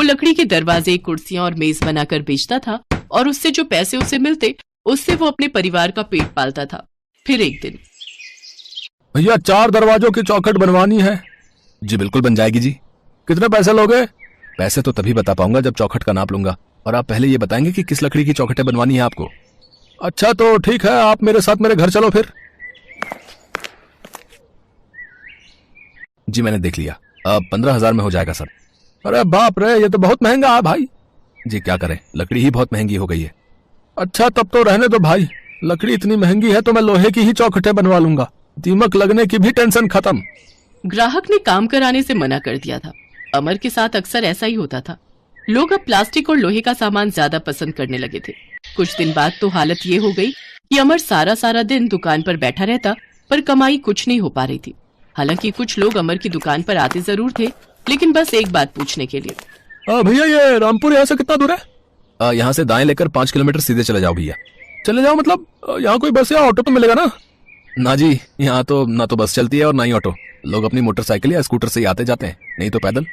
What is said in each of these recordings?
वो लकड़ी के दरवाजे, कुर्सियां और मेज बनाकर बेचता था और उससे जो पैसे उसे मिलते उससे वो अपने परिवार का पेट पालता था। फिर एक दिन, भैया 4 दरवाजों की चौखट बनवानी है। जी बिल्कुल बन जाएगी जी। कितने पैसे लोगे? पैसे तो तभी बता पाऊंगा जब चौखट का नाप लूंगा, और आप पहले ये बताएंगे कि किस लकड़ी की चौखटें बनवानी है आपको। अच्छा तो ठीक है, आप मेरे साथ मेरे घर चलो फिर। जी मैंने देख लिया, अब 15,000 में हो जाएगा सर। अरे बाप रे, ये तो बहुत महंगा है भाई। जी क्या करें, लकड़ी ही बहुत महंगी हो गई है। अच्छा तब तो रहने दो भाई, लकड़ी इतनी महंगी है तो मैं लोहे की ही चौखटें बनवा लूंगा, दीमक लगने की भी टेंशन खत्म। ग्राहक ने काम कराने से मना कर दिया था। अमर के साथ अक्सर ऐसा ही होता था। लोग अब प्लास्टिक और लोहे का सामान ज्यादा पसंद करने लगे थे। कुछ दिन बाद तो हालत ये हो गई कि अमर सारा दिन दुकान पर बैठा रहता, पर कमाई कुछ नहीं हो पा रही थी। हालांकि कुछ लोग अमर की दुकान पर आते जरूर थे, लेकिन बस एक बात पूछने के लिए। भैया ये रामपुर यहाँ से कितना दूर है? यहाँ से दाएं लेकर 5 किलोमीटर सीधे चले जाओ भैया। चले जाओ मतलब यहाँ कोई बस या ऑटो तो मिलेगा ना? ना जी, यहाँ तो ना तो बस चलती है और ना ही ऑटो। लोग अपनी मोटरसाइकिल या स्कूटर से आते जाते हैं, नहीं तो पैदल।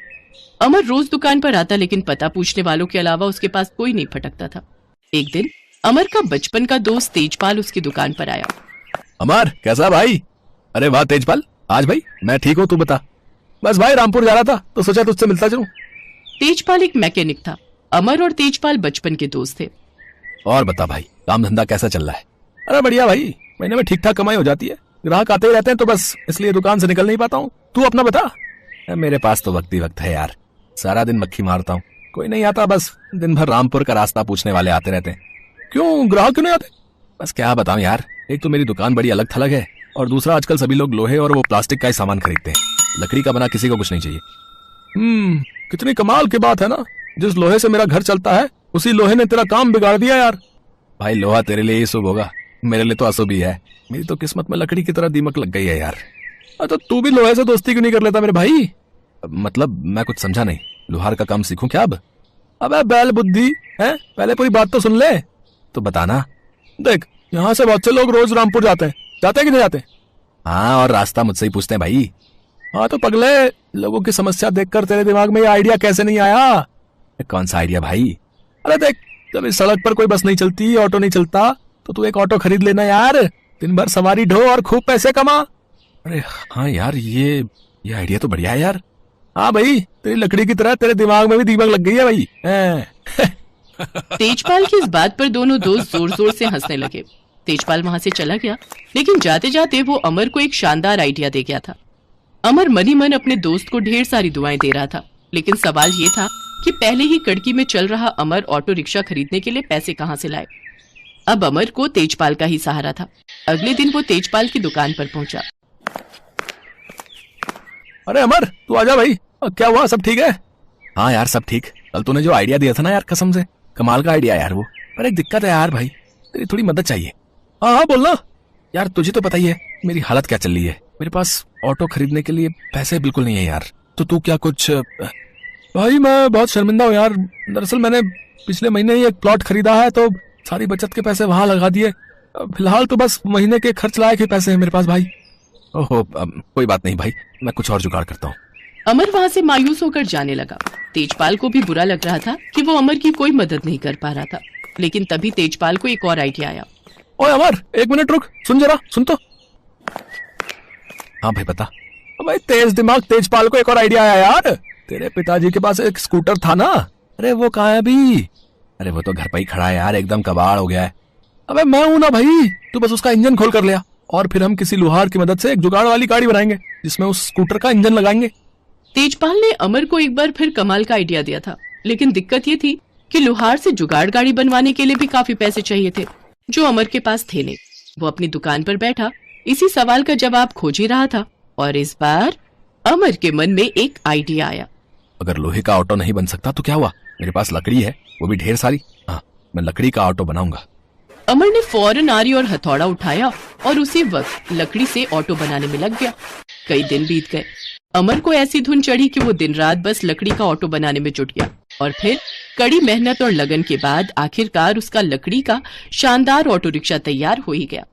अमर रोज दुकान पर आता, लेकिन पता पूछने वालों के अलावा उसके पास कोई नहीं फटकता था। एक दिन अमर का बचपन का दोस्त तेजपाल उसकी दुकान पर आया। अमर कैसा भाई? अरे वाह तेजपाल, आज भाई मैं ठीक हूँ, तू बता। बस भाई रामपुर जा रहा था तो सोचा तुझसे मिलता चलूं। तेजपाल एक मैकेनिक था। अमर और तेजपाल बचपन के दोस्त थे। और बता भाई, काम धंधा कैसा चल रहा है? अरे बढ़िया भाई, महीने में ठीक ठाक कमाई हो जाती है। ग्राहक आते ही रहते हैं तो बस इसलिए दुकान से निकल नहीं पाता हूँ। तू अपना बता। मेरे पास तो वक्त ही वक्त है यार, सारा दिन मक्खी मारता हूँ, कोई नहीं आता। बस दिन भर रामपुर का रास्ता पूछने वाले आते रहते हैं। क्यों, ग्राहक क्यों नहीं आते? बस क्या बताऊं यार, एक तो मेरी दुकान बड़ी अलग थलग है, और दूसरा आजकल सभी लोग लोहे और वो प्लास्टिक का ही सामान खरीदते हैं। लकड़ी का बना किसी को कुछ नहीं चाहिए। कितनी कमाल की बात है ना, जिस लोहे से मेरा घर चलता है उसी लोहे ने तेरा काम बिगाड़ दिया यार। भाई लोहा तेरे लिए ही शुभ होगा, मेरे लिए तो अशुभ ही है। मेरी तो किस्मत में लकड़ी की तरह दीमक लग गई है यार। तो तू भी लोहे से दोस्ती क्यों नहीं कर लेता मेरे भाई? मतलब मैं कुछ समझा नहीं, लोहार का काम सीखूं क्या अब? अबे बैल बुद्धि है, पहले पूरी बात तो सुन ले। तो बताना। देख, यहाँ से बहुत से लोग रोज रामपुर जाते हैं कि नहीं जाते? हाँ, और रास्ता मुझसे ही पूछते हैं भाई। हाँ तो पगले, लोगों की समस्या देखकर तेरे दिमाग में ये आइडिया कैसे नहीं आया? कौन सा आइडिया भाई? अरे देख, जब इस सड़क पर कोई बस नहीं चलती, ऑटो नहीं चलता, तो तू एक ऑटो खरीद लेना यार, दिन भर सवारी ढो और खूब पैसे कमा। अरे हाँ यार, ये आइडिया तो बढ़िया है यार। हाँ भाई, तेरी लकड़ी की तरह तेरे दिमाग में भी दीमक लग गई है भाई। तेजपाल की इस बात पर दोनों दोस्त जोर जोर से हंसने लगे। तेजपाल वहां से चला गया, लेकिन जाते जाते वो अमर को एक शानदार आइडिया दे गया था। अमर मन ही मन अपने दोस्त को ढेर सारी दुआएं दे रहा था, लेकिन सवाल ये था कि पहले ही कड़की में चल रहा अमर ऑटो रिक्शा खरीदने के लिए पैसे कहां से लाए। अब अमर को तेजपाल का ही सहारा था। अगले दिन वो तेजपाल की दुकान पर पहुंचा। अरे अमर, तू आजा भाई, क्या हुआ, सब ठीक है? हाँ यार सब ठीक। कल तूने जो आइडिया दिया था ना यार, कसम से कमाल का आइडिया यार वो। पर एक दिक्कत है यार भाई, तेरी थोड़ी मदद चाहिए। हाँ हाँ बोलना यार, तुझे तो पता ही है मेरी हालत क्या चल रही है। मेरे पास ऑटो खरीदने के लिए पैसे बिल्कुल नहीं है यार। तो तू क्या कुछ... भाई मैं बहुत शर्मिंदा हूँ यार, दरअसल मैंने पिछले महीने ही एक प्लॉट खरीदा है, तो सारी बचत के पैसे वहां लगा दिए। फिलहाल तो बस महीने के खर्च लायक ही पैसे हैं मेरे पास भाई। ओहो, कोई बात नहीं भाई, मैं कुछ और जुगाड़ करता हूँ। अमर वहां से मायूस होकर जाने लगा। तेजपाल को भी बुरा लग रहा था कि वो अमर की कोई मदद नहीं कर पा रहा था, लेकिन तभी तेजपाल को एक और आइडिया आया। ओए अमर, एक मिनट रुक, सुन जरा, सुन तो। हाँ भाई बता। भाई तेज दिमाग तेजपाल को एक और आइडिया आया यार। तेरे पिताजी के पास एक स्कूटर था ना, अरे वो कहाँ है अभी? अरे वो तो घर पर ही खड़ा है यार, एकदम कबाड़ हो गया है। अबे मैं हूं ना भाई, तू बस उसका इंजन खोल कर लिया, और फिर हम किसी लोहार की मदद से एक जुगाड़ वाली गाड़ी बनाएंगे जिसमें उस स्कूटर का इंजन लगाएंगे। तेजपाल ने अमर को एक बार फिर कमाल का आइडिया दिया था, लेकिन दिक्कत ये थी कि लोहार से जुगाड़ गाड़ी बनवाने के लिए भी काफी पैसे चाहिए थे, जो अमर के पास थे नहीं। वो अपनी दुकान पर बैठा इसी सवाल का जवाब खोज ही रहा था, और इस बार अमर के मन में एक आइडिया आया। अगर लोहे का ऑटो नहीं बन सकता तो क्या हुआ, मेरे पास लकड़ी है, वो भी ढेर सारी। हाँ, मैं लकड़ी का ऑटो बनाऊंगा। अमर ने फौरन आरी और हथौड़ा उठाया और उसी वक्त लकड़ी से ऑटो बनाने में लग गया। कई दिन बीत गए। अमर को ऐसी धुन चढ़ी कि वो दिन रात बस लकड़ी का ऑटो बनाने में जुट गया, और फिर कड़ी मेहनत और लगन के बाद आखिरकार उसका लकड़ी का शानदार ऑटो रिक्शा तैयार हो ही गया।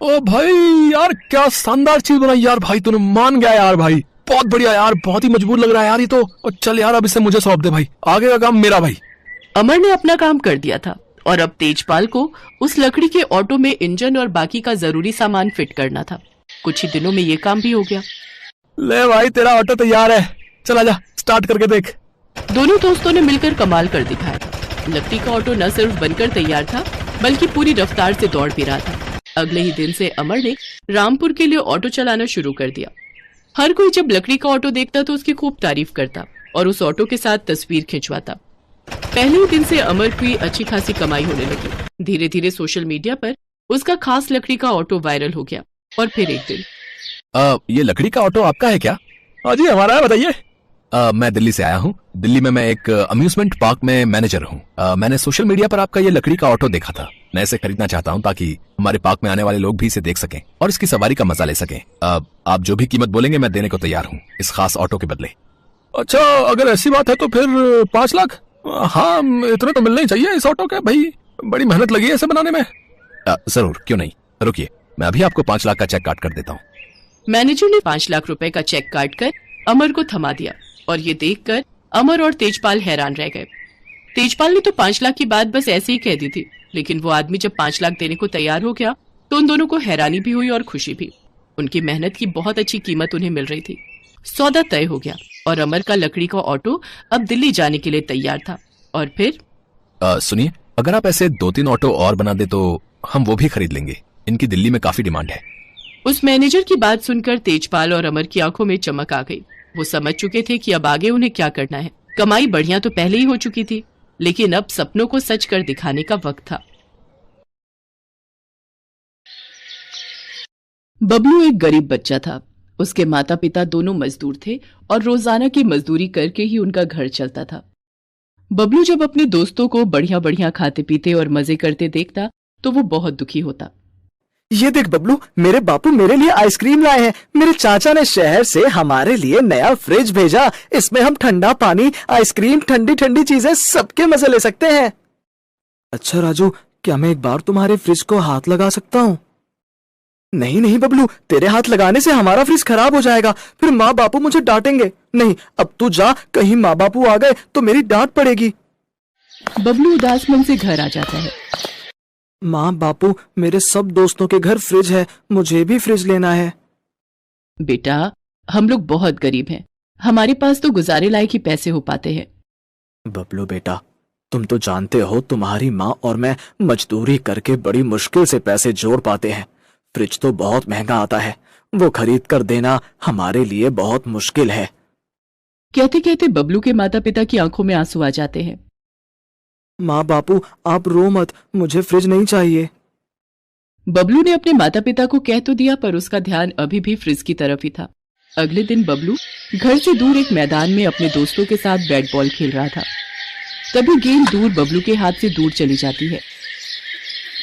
ओ भाई यार, क्या शानदार चीज बनाई यार भाई, तूने मान गया यार भाई, बहुत बढ़िया यार, बहुत ही मजबूत लग रहा है यार ये तो। और चल यार अब इसे मुझे सौंप दे भाई, आगे का काम मेरा भाई। अमर ने अपना काम कर दिया था और अब तेजपाल को उस लकड़ी के ऑटो में इंजन और बाकी का जरूरी सामान फिट करना था। कुछ ही दिनों में ये काम भी हो गया। ले भाई तेरा ऑटो तैयार है, चल आजा स्टार्ट करके देख। दोनों दोस्तों ने मिलकर कमाल कर दिखाया। लकड़ी का ऑटो न सिर्फ बनकर तैयार था बल्कि पूरी रफ्तार से दौड़ भी रहा था। अगले ही दिन से अमर ने रामपुर के लिए ऑटो चलाना शुरू कर दिया। हर कोई जब लकड़ी का ऑटो देखता तो उसकी खूब तारीफ करता और उस ऑटो के साथ तस्वीर खिंचवाता। पहले ही दिन से अमर की अच्छी खासी कमाई होने लगी। धीरे धीरे सोशल मीडिया पर उसका खास लकड़ी का ऑटो वायरल हो गया। और फिर एक दिन, ये लकड़ी का ऑटो आपका है क्या? हाँ जी हमारा है, बताइए। मैं दिल्ली से आया हूँ। दिल्ली में मैं एक अम्यूजमेंट पार्क में मैनेजर हूँ। मैंने सोशल मीडिया पर आपका ये लकड़ी का ऑटो देखा था। मैं इसे खरीदना चाहता हूँ ताकि हमारे पार्क में आने वाले लोग भी इसे देख सकें और इसकी सवारी का मजा ले सकें। आप जो भी कीमत बोलेंगे मैं देने को तैयार हूँ इस खास ऑटो के बदले। अच्छा अगर ऐसी बात है तो फिर 5 लाख? हाँ इतने तो मिलने ही चाहिए इस ऑटो के भाई, बड़ी मेहनत लगी है इसे बनाने में। जरूर, क्यों नहीं, रुकिए मैं अभी आपको 5 लाख का चेक काट कर देता हूँ। मैनेजर ने 5 लाख रुपए का चेक काट कर अमर को थमा दिया और ये देखकर अमर और तेजपाल हैरान रह गए। तेजपाल ने तो 5 लाख की बात बस ऐसे ही कह दी थी, लेकिन वो आदमी जब 5 लाख देने को तैयार हो गया तो उन दोनों को हैरानी भी हुई और खुशी भी। उनकी मेहनत की बहुत अच्छी कीमत उन्हें मिल रही थी। सौदा तय हो गया और अमर का लकड़ी का ऑटो अब दिल्ली जाने के लिए तैयार था। और फिर सुनिए, अगर आप ऐसे 2-3 ऑटो और बना दे तो हम वो भी खरीद लेंगे, इनकी दिल्ली में काफी डिमांड है। उस मैनेजर की बात सुनकर तेजपाल और अमर की आंखों में चमक आ गई। वो समझ चुके थे कि अब आगे उन्हें क्या करना है। कमाई बढ़िया तो पहले ही हो चुकी थी, लेकिन अब सपनों को सच कर दिखाने का वक्त था। बबलू एक गरीब बच्चा था। उसके माता पिता दोनों मजदूर थे और रोजाना की मजदूरी करके ही उनका घर चलता था। बबलू जब अपने दोस्तों को बढ़िया बढ़िया खाते पीते और मजे करते देखता तो वो बहुत दुखी होता। ये देख बबलू, मेरे बापू मेरे लिए आइसक्रीम लाए हैं। मेरे चाचा ने शहर से हमारे लिए नया फ्रिज भेजा। इसमें हम ठंडा पानी, आइसक्रीम, ठंडी ठंडी चीजें सबके मजे ले सकते हैं। अच्छा राजू, क्या मैं एक बार तुम्हारे फ्रिज को हाथ लगा सकता हूँ? नहीं नहीं बबलू, तेरे हाथ लगाने से हमारा फ्रिज खराब हो जाएगा, फिर माँ बापू मुझे डांटेंगे। नहीं, अब तू जा, कहीं माँ बापू आ गए तो मेरी डांट पड़ेगी। बबलू उदास मन से घर आ जाता है। माँ बापू, मेरे सब दोस्तों के घर फ्रिज है, मुझे भी फ्रिज लेना है। बेटा, हम लोग बहुत गरीब हैं, हमारे पास तो गुजारे लायक ही पैसे हो पाते हैं। बबलू बेटा, तुम तो जानते हो तुम्हारी माँ और मैं मजदूरी करके बड़ी मुश्किल से पैसे जोड़ पाते हैं। फ्रिज तो बहुत महंगा आता है, वो खरीद कर देना हमारे लिए बहुत मुश्किल है। कहते कहते बबलू के माता पिता की आंखों में आंसू आ जाते हैं। माँ बापू आप रो मत, मुझे फ्रिज नहीं चाहिए। बबलू ने अपने माता पिता को कह तो दिया, पर उसका ध्यान अभी भी फ्रिज की तरफ ही था। अगले दिन बबलू घर से दूर एक मैदान में अपने दोस्तों के साथ बैट बॉल खेल रहा था। तभी गेंद दूर बबलू के हाथ से दूर चली जाती है।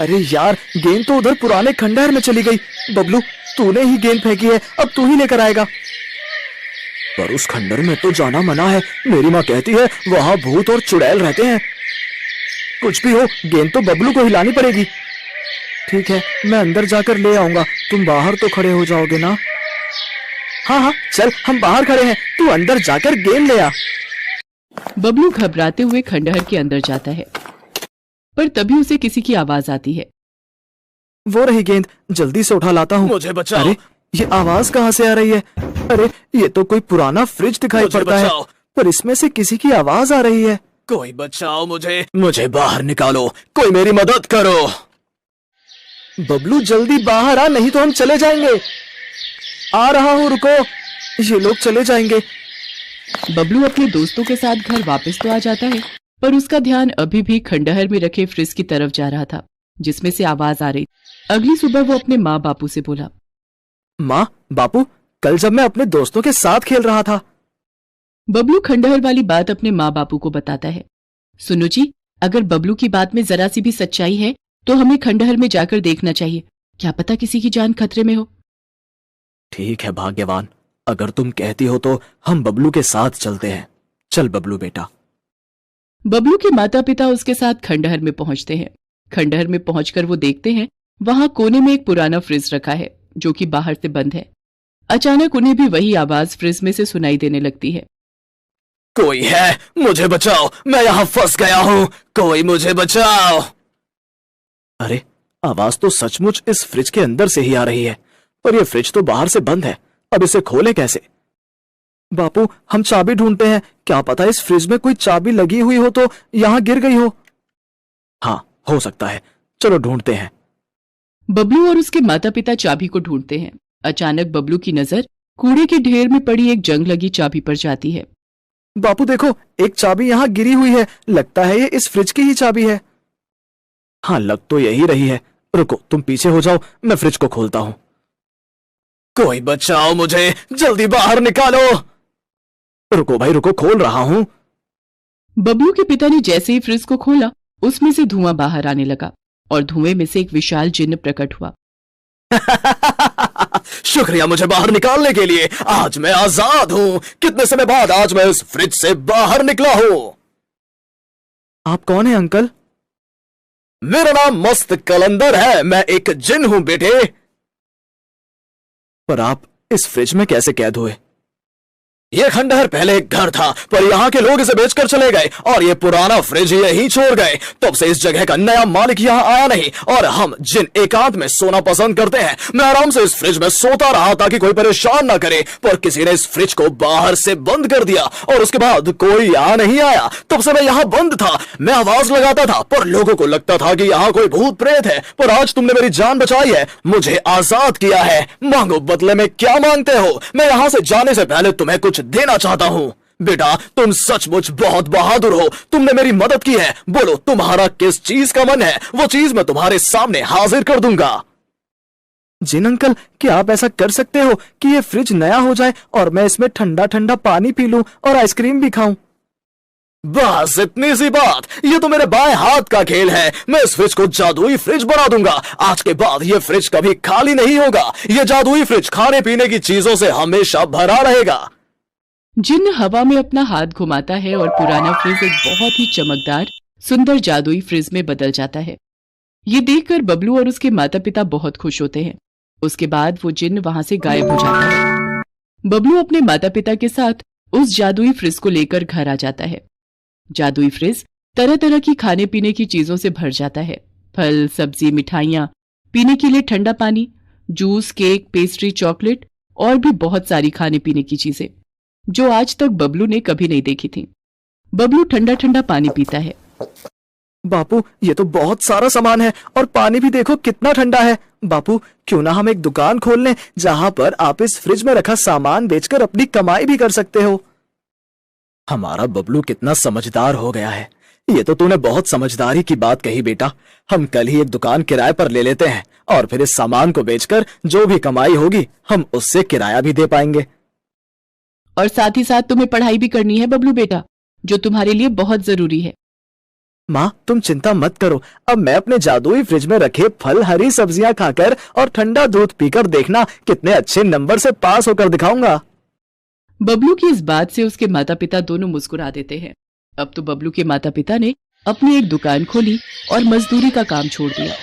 अरे यार, गेंद तो उधर पुराने खंडहर में चली गई। बबलू, तूने ही गेंद फेंकी है, अब तू ही लेकर आएगा। पर उस खंडहर में तो जाना मना है, मेरी माँ कहती है वहां भूत और चुड़ैल रहते हैं। कुछ भी हो, गेंद तो बबलू को हिलानी पड़ेगी। ठीक है, मैं अंदर जाकर ले आऊंगा, तुम बाहर तो खड़े हो जाओगे ना? हाँ हाँ चल, हम बाहर खड़े हैं, तू अंदर जाकर गेंद ले आ। बबलू घबराते हुए खंडहर के अंदर जाता है, पर तभी उसे किसी की आवाज आती है। वो रही गेंद, जल्दी से उठा लाता हूँ। मुझे बचाओ। अरे ये आवाज कहाँ से आ रही है? अरे ये तो कोई पुराना फ्रिज दिखाई पड़ता है, पर इसमें से किसी की आवाज आ रही है। कोई बचाओ मुझे बाहर निकालो, कोई मेरी मदद करो। बबलू जल्दी बाहर आ, नहीं तो हम चले जाएंगे। आ रहा हूँ, रुको, ये लोग चले जाएंगे। बबलू अपने दोस्तों के साथ घर वापस तो आ जाता है, पर उसका ध्यान अभी भी खंडहर में रखे फ्रिज की तरफ जा रहा था, जिसमें से आवाज आ रही। अगली सुबह वो अपने माँ बापू से बोला, माँ बापू, कल जब मैं अपने दोस्तों के साथ खेल रहा था। बबलू खंडहर वाली बात अपने माँ बापू को बताता है। सुनो जी, अगर बबलू की बात में जरा सी भी सच्चाई है तो हमें खंडहर में जाकर देखना चाहिए, क्या पता किसी की जान खतरे में हो। ठीक है भाग्यवान, अगर तुम कहती हो तो हम बबलू के साथ चलते हैं। चल बबलू बेटा। बबलू के माता पिता उसके साथ खंडहर में पहुंचते हैं। खंडहर में पहुंचकर वो देखते हैं वहां कोने में एक पुराना फ्रिज रखा है जो कि बाहर से बंद है। अचानक उन्हें भी वही आवाज फ्रिज में से सुनाई देने लगती है। कोई है, मुझे बचाओ, मैं यहाँ फंस गया हूँ, कोई मुझे बचाओ। अरे आवाज तो सचमुच इस फ्रिज के अंदर से ही आ रही है, पर यह फ्रिज तो बाहर से बंद है, अब इसे खोले कैसे? बापू, हम चाबी ढूंढते हैं, क्या पता इस फ्रिज में कोई चाबी लगी हुई हो तो यहाँ गिर गई हो। हाँ, हो सकता है, चलो ढूंढते हैं। बबलू और उसके माता पिता चाबी को ढूंढते हैं। अचानक बबलू की नजर कूड़े के ढेर में पड़ी एक जंग लगी चाबी पर जाती है। बापू देखो, एक चाबी यहाँ गिरी हुई है, लगता है ये इस फ्रिज की ही चाबी है। हाँ, लग तो यही रही है। रुको, तुम पीछे हो जाओ, मैं फ्रिज को खोलता हूँ। कोई बचाओ मुझे, जल्दी बाहर निकालो। रुको भाई रुको, खोल रहा हूँ। बबलू के पिता ने जैसे ही फ्रिज को खोला, उसमें से धुआं बाहर आने लगा और धुएं में से एक विशाल जिन्न प्रकट हुआ। शुक्रिया मुझे बाहर निकालने के लिए, आज मैं आजाद हूँ। कितने समय बाद आज मैं इस फ्रिज से बाहर निकला हूँ। आप कौन हैं अंकल? मेरा नाम मस्त कलंदर है, मैं एक जिन हूं बेटे। पर आप इस फ्रिज में कैसे कैद हुए? यह खंडहर पहले एक घर था, पर यहाँ के लोग इसे बेचकर चले गए और ये पुराना फ्रिज यहीं छोड़ गए। तब से इस जगह का नया मालिक यहाँ आया नहीं और हम जिन एकांत में सोना पसंद करते हैं। मैं आराम से इस फ्रिज में सोता रहा ताकि कोई परेशान ना करे, पर किसी ने इस फ्रिज को बाहर से बंद कर दिया और उसके बाद कोई यहाँ नहीं आया। तब से मैं यहाँ बंद था। मैं आवाज लगाता था पर लोगों को लगता था कि यहाँ कोई भूत प्रेत है, पर आज तुमने मेरी जान बचाई है, मुझे आजाद किया है। मांगो, बदले में क्या मांगते हो? मैं यहाँ से जाने से पहले तुम्हें कुछ देना चाहता हूँ। बेटा, तुम सचमुच बहुत बहादुर हो, तुमने मेरी मदद की है। बोलो तुम्हारा किस चीज का मन है, वो चीज मैं तुम्हारे सामने हाजिर कर दूंगा। जिन अंकल, क्या आप ऐसा कर सकते हो कि ये फ्रिज नया हो जाए और मैं इसमें ठंडा ठंडा पानी पी लूं और आइसक्रीम भी खाऊं? बस इतनी सी बात, ये तो मेरे बाएं हाथ का खेल है। मैं इस फ्रिज को जादुई फ्रिज बना दूंगा। आज के बाद ये फ्रिज कभी खाली नहीं होगा। ये जादुई फ्रिज खाने पीने की चीजों से हमेशा भरा रहेगा। जिन्न हवा में अपना हाथ घुमाता है और पुराना फ्रिज एक बहुत ही चमकदार सुंदर जादुई फ्रिज में बदल जाता है। ये देखकर बबलू और उसके माता पिता बहुत खुश होते हैं। उसके बाद वो जिन्न वहां से गायब हो जाता है। बबलू अपने माता पिता के साथ उस जादुई फ्रिज को लेकर घर आ जाता है। जादुई फ्रिज तरह तरह की खाने पीने की चीजों से भर जाता है। फल, सब्जी, मिठाइयाँ, पीने के लिए ठंडा पानी, जूस, केक, पेस्ट्री, चॉकलेट और भी बहुत सारी खाने पीने की चीजें जो आज तक बबलू ने कभी नहीं देखी थी। बबलू ठंडा ठंडा पानी पीता है। बापू, ये तो बहुत सारा सामान है और पानी भी देखो कितना ठंडा है। बापू, क्यों ना हम एक दुकान खोल लें जहां पर आप इस फ्रिज में रखा सामान बेचकर अपनी कमाई भी कर सकते हो। हमारा बबलू कितना समझदार हो गया है। ये तो तूने बहुत समझदारी की बात कही बेटा। हम कल ही एक दुकान किराए पर ले लेते हैं और फिर इस सामान को बेचकर जो भी कमाई होगी हम उससे किराया भी दे पाएंगे। और साथ ही साथ तुम्हें पढ़ाई भी करनी है बबलू बेटा, जो तुम्हारे लिए बहुत जरूरी है। माँ, तुम चिंता मत करो, अब मैं अपने जादुई फ्रिज में रखे फल, हरी सब्जियां खाकर और ठंडा दूध पीकर देखना कितने अच्छे नंबर से पास होकर दिखाऊंगा। बबलू की इस बात से उसके माता पिता दोनों मुस्कुरा देते हैं। अब तो बबलू के माता पिता ने अपनी एक दुकान खोली और मजदूरी का काम छोड़ दिया।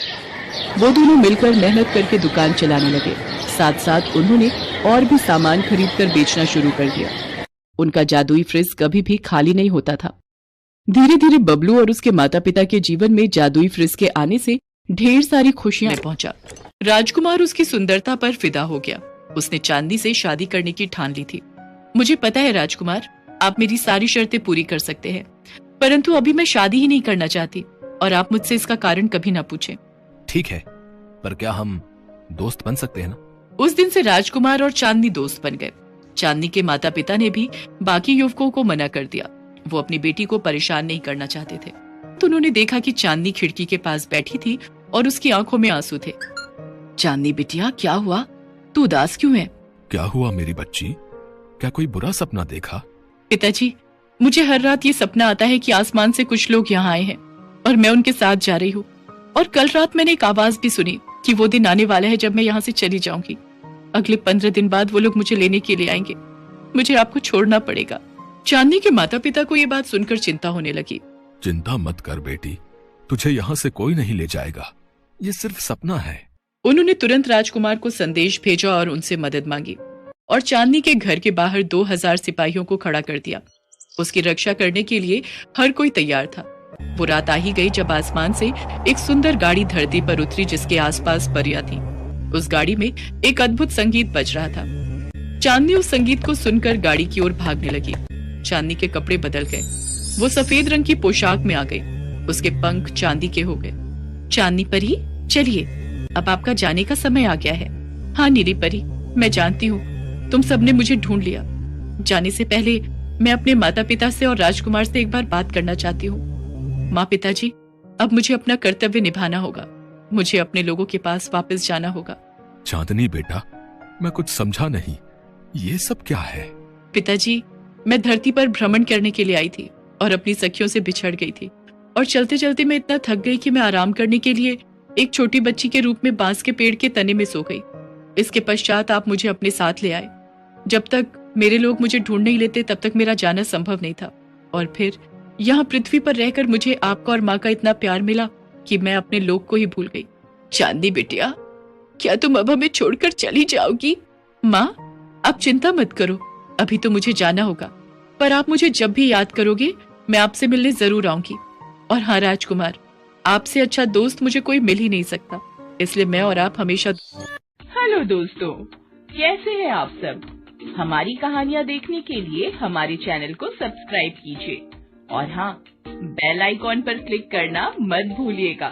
वो दोनों मिलकर मेहनत करके दुकान चलाने लगे। साथ साथ उन्होंने और भी सामान खरीदकर बेचना शुरू कर दिया। उनका जादुई फ्रिज कभी भी खाली नहीं होता था। धीरे धीरे बबलू और उसके माता पिता के जीवन में जादुई फ्रिज के आने से ढेर सारी खुशियां पहुंचा। राजकुमार उसकी सुंदरता पर फिदा हो गया। उसने चांदनी से शादी करने की ठान ली थी। मुझे पता है राजकुमार, आप मेरी सारी शर्तें पूरी कर सकते हैं, परंतु अभी मैं शादी ही नहीं करना चाहती और आप मुझसे इसका कारण कभी ना पूछें। ठीक है, पर क्या हम दोस्त बन सकते हैं ना? उस दिन से राजकुमार और चांदनी दोस्त बन गए। चांदनी के माता पिता ने भी बाकी युवकों को मना कर दिया। वो अपनी बेटी को परेशान नहीं करना चाहते थे। तो उन्होंने देखा कि चांदनी खिड़की के पास बैठी थी और उसकी आंखों में आंसू थे। चांदनी बिटिया, क्या हुआ? तू उदास क्यों है? क्या हुआ मेरी बच्ची? क्या कोई बुरा सपना देखा? पिताजी, मुझे हर रात ये सपना आता है कि आसमान से कुछ लोग यहाँ आए हैं और मैं उनके साथ जा रही हूँ। और कल रात मैंने एक आवाज भी सुनी कि वो दिन आने वाला है जब मैं यहाँ से चली जाऊंगी। अगले 15 दिन बाद वो लोग मुझे लेने के लिए आएंगे। मुझे आपको छोड़ना पड़ेगा। चांदनी के माता पिता को ये बात सुनकर चिंता होने लगी। चिंता मत कर बेटी, तुझे यहाँ से कोई नहीं ले जाएगा। ये सिर्फ सपना है। उन्होंने तुरंत राजकुमार को संदेश भेजा और उनसे मदद मांगी। और चांदनी के घर के बाहर 2000 सिपाहियों को खड़ा कर दिया। उसकी रक्षा करने के लिए हर कोई तैयार था। वो रात आ ही गई जब आसमान से एक सुंदर गाड़ी धरती पर उतरी जिसके आसपास परियां थी। उस गाड़ी में एक अद्भुत संगीत बज रहा था। चांदनी उस संगीत को सुनकर गाड़ी की ओर भागने लगी। चांदनी के कपड़े बदल गए, वो सफेद रंग की पोशाक में आ गई। उसके पंख चांदी के हो गए। चांदनी परी, चलिए, अब आपका जाने का समय आ गया है। हाँ नीली परी, मैं जानती हूँ तुम सबने मुझे ढूंढ लिया। जाने से पहले मैं अपने माता पिता से और राजकुमार से एक बार बात करना चाहती हूँ। माँ पिताजी, अब मुझे अपना कर्तव्य निभाना होगा। मुझे अपने लोगों के पास वापस जाना होगा। चांदनी बेटा, मैं कुछ समझा नहीं, ये सब क्या है? पिताजी, मैं धरती पर भ्रमण करने के लिए आई थी और अपनी सखियों से बिछड़ गई थी, और चलते चलते मैं इतना थक गई कि मैं आराम करने के लिए एक छोटी बच्ची के रूप में बांस के पेड़ के तने में सो गई। इसके पश्चात आप मुझे अपने साथ ले आए। जब तक मेरे लोग मुझे ढूंढ नहीं लेते तब तक मेरा जाना संभव नहीं था, और फिर यहाँ पृथ्वी पर रहकर मुझे आपका और माँ का इतना प्यार मिला कि मैं अपने लोग को ही भूल गई। चांदनी बिटिया, क्या तुम अब हमें छोड़कर चली जाओगी? माँ, आप चिंता मत करो, अभी तो मुझे जाना होगा, पर आप मुझे जब भी याद करोगे मैं आपसे मिलने जरूर आऊंगी। और हाँ राजकुमार, आपसे अच्छा दोस्त मुझे कोई मिल ही नहीं सकता, इसलिए मैं और आप हमेशा। हेलो दोस्तों, कैसे हैं आप सब? हमारी कहानियाँ देखने के लिए हमारे चैनल को सब्सक्राइब कीजिए और हाँ, बेल आइकॉन पर क्लिक करना मत भूलिएगा।